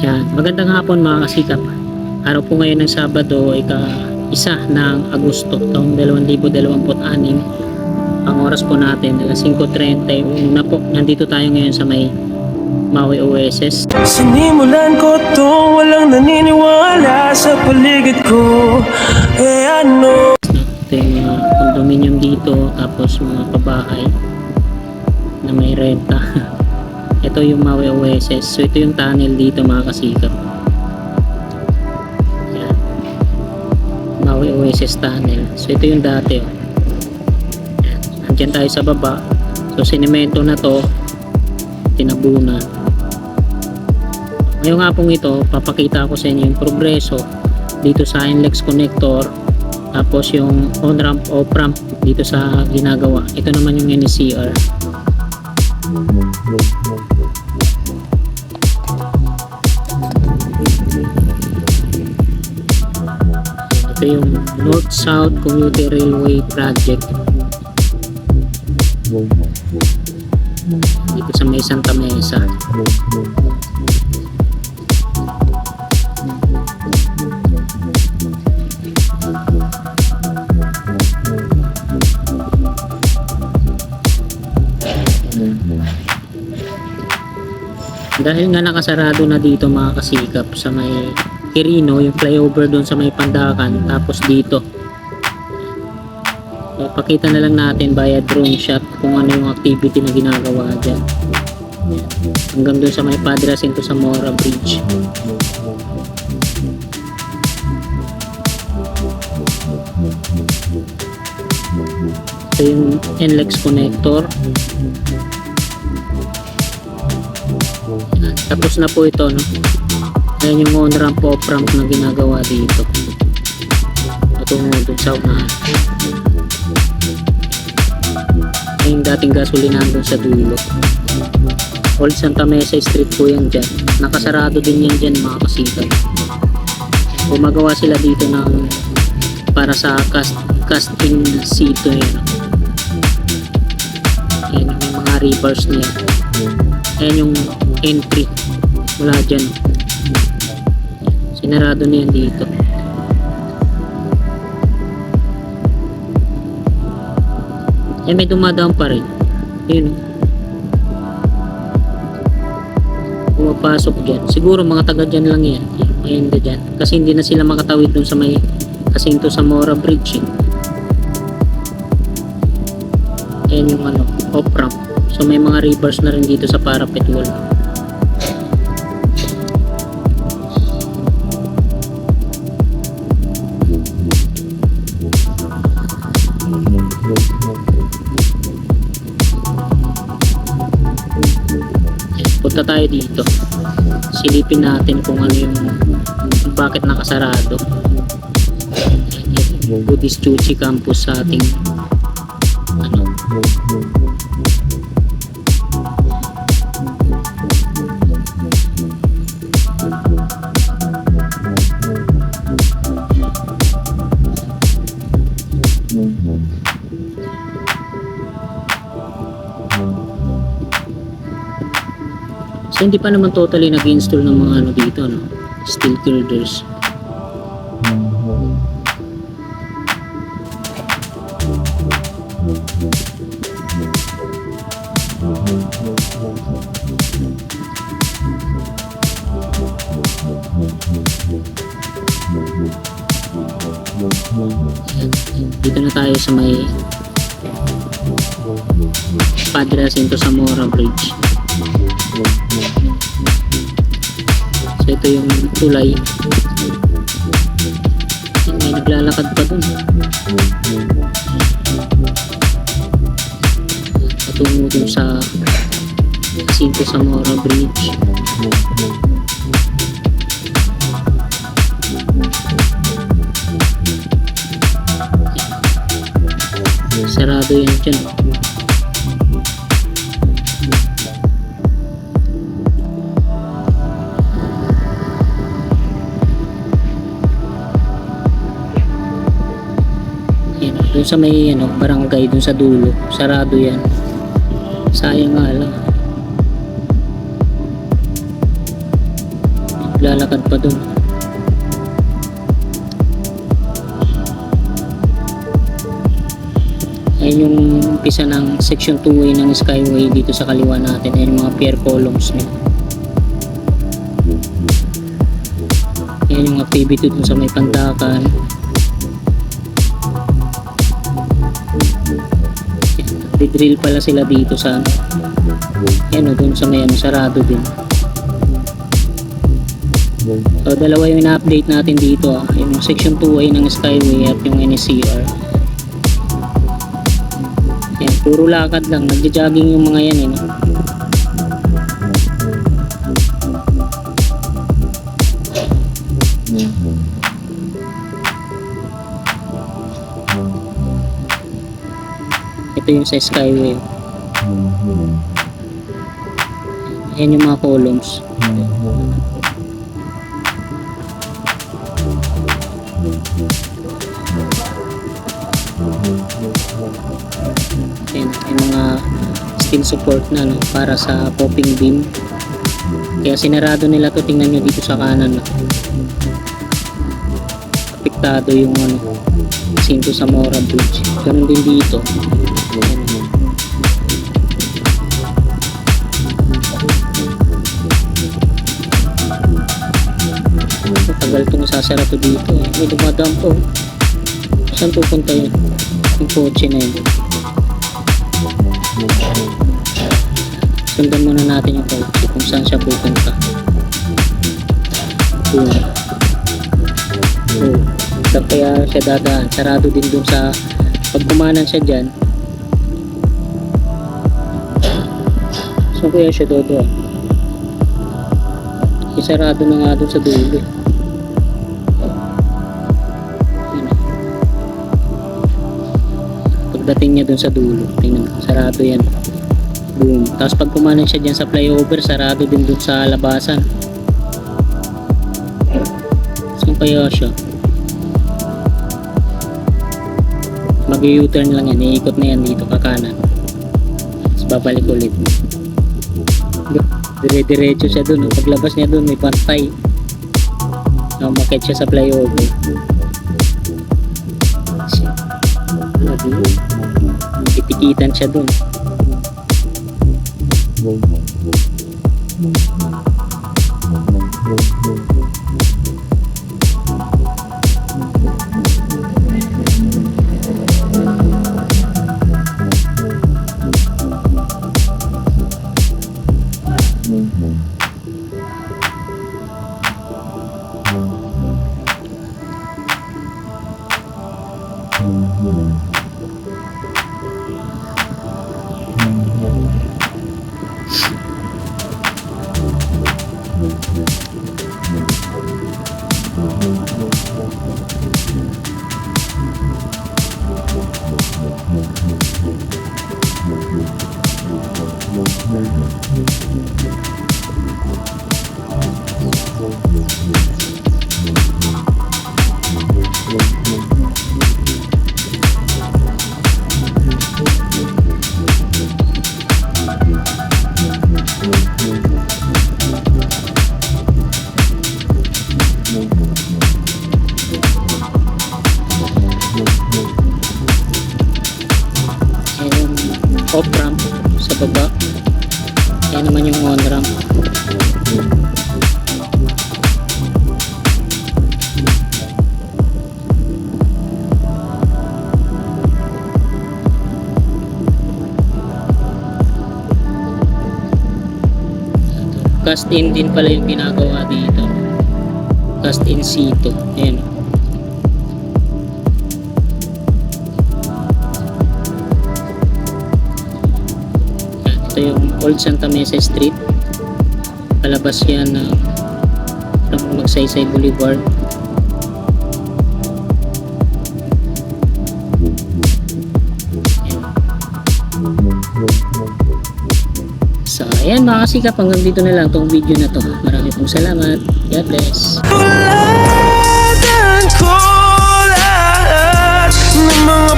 Yan, magandang hapon mga kasikap. Araw po ngayon ng Sabado, ika-1 ng Agosto taong 2026. Ang oras po natin alas 5:30 na po. Nandito tayo ngayon sa may Maui OSS. Sinimulan ko to, walang naniniwala sa paligid ko. Ano? Ito yung mga condominium dito, tapos mga pabahay na may renta. Ito yung Maui OSS. So ito yung tunnel dito mga kasikap. Yan. Maui OSS tunnel. So ito yung dati. Yan. Andyan tayo sa baba. So sinemento na to, tinabunan. Ngayong hapong ito, papakita ko sa inyo yung progreso dito sa NLEX connector, tapos yung on-ramp, off-ramp dito sa ginagawa. Ito naman yung NCR. Ito yung North-South Commuter Railway Project dito sa may Santa Mesa. Dahil nga nakasarado na dito mga kasikap sa may Quirino, yung flyover doon sa may Pandakan, tapos dito pakita na lang natin via drone shot kung ano yung activity na ginagawa dyan hanggang doon sa may Padre Jacinto Zamora Bridge. Ito yung NLEX connector. Tapos na po ito, no? Ayan yung on-ramp, off-ramp na ginagawa dito patungo dun sa unahan. Yung dating gasolinahan dun sa dulo. Old Santa Mesa Street po yan dyan. Nakasarado din yan dyan mga kasikap. Gumagawa sila dito ng para sa casting sito yan. Yan yung mga reapers na yan. Ayan yung entry mula dyan. Sinarado na yan dito. Eh may dumadaan pa rin. Yun. Pumapasok dyan. Siguro mga taga dyan lang yan. Ayan na dyan. Kasi hindi na sila makatawid dun sa may Jacinto Zamora Bridge. Ayan yung ano, off-ramp. So may mga reverse na rin dito sa parapet wall. Punta tayo dito, silipin natin kung ano yung bakit nakasarado. Buddhist Chuchi campus sa ating ano. So hindi pa naman totally nag-install ng mga ano dito, no? Steel girders. Dito na tayo sa may Padre Jacinto Zamora Bridge. So ito yung tulay. May naglalakad pa dun. Patungo dun sa Jacinto Zamora Bridge. Sarado yan dyan. Doon sa may ano, barangay doon sa dulo, sarado yan. Sayang nga lang. naglalakad pa dun. Ayun yung umpisa ng section 2A ng Skyway dito sa kaliwa natin. Ayun yung mga pier columns niya. Ayun yung activity dun sa may Pandakan. Didrill pala sila dito sa ayun o, dun sa may sarado din. So dalawa yung ina-update natin dito, yung section 2A ng Skyway at yung NSCR. Ayan, puro lakad lang, nagja-jogging yung mga yan no? Ito yung sa Skyway. Ayan yung mga columns. Ayan, yung mga steel support na no, para sa popping beam. Kaya sinarado nila to, tingnan nyo dito sa kanan no. Apektado yung Cinco Zamora Bridge. Ganun din dito. Ayan. Tagal itong sasara to dito. May dumadaan po. Saan pupunta yun? Yung kotse na yun. Sundan muna natin yung kotse kung saan siya pupunta. Yun. So, kaya siya dadaan. Sarado din dun sa pag kumanan siya dyan. So kaya siya dodo. Isarado na nga dun sa dulo. Pagdating niya dun sa dulo, tingnan mo, sarado yan. Boom. Tapos pag kumanan siya dyan sa flyover, sarado din dun sa labasan. Saan kaya siya? Mag-u-turn lang yan, iikot na yan dito kakanan. Tapos babalik ulit. Dire-diretso siya dun. Paglabas niya dun, may pantay. Umakit siya sa flyover. Titikitan siya dun. Off ramp sa baba. Yan naman yung on ramp. Cast in din pala yung ginagawa dito. Cast in situ. Ayan. Ito yung Old Santa Mesa Street. Palabas yan ng Magsaysay Boulevard. So ayan mga kasikap, hanggang dito na lang tong video na to. Maraming pong salamat. God bless. Ulatan ko lahat ng mga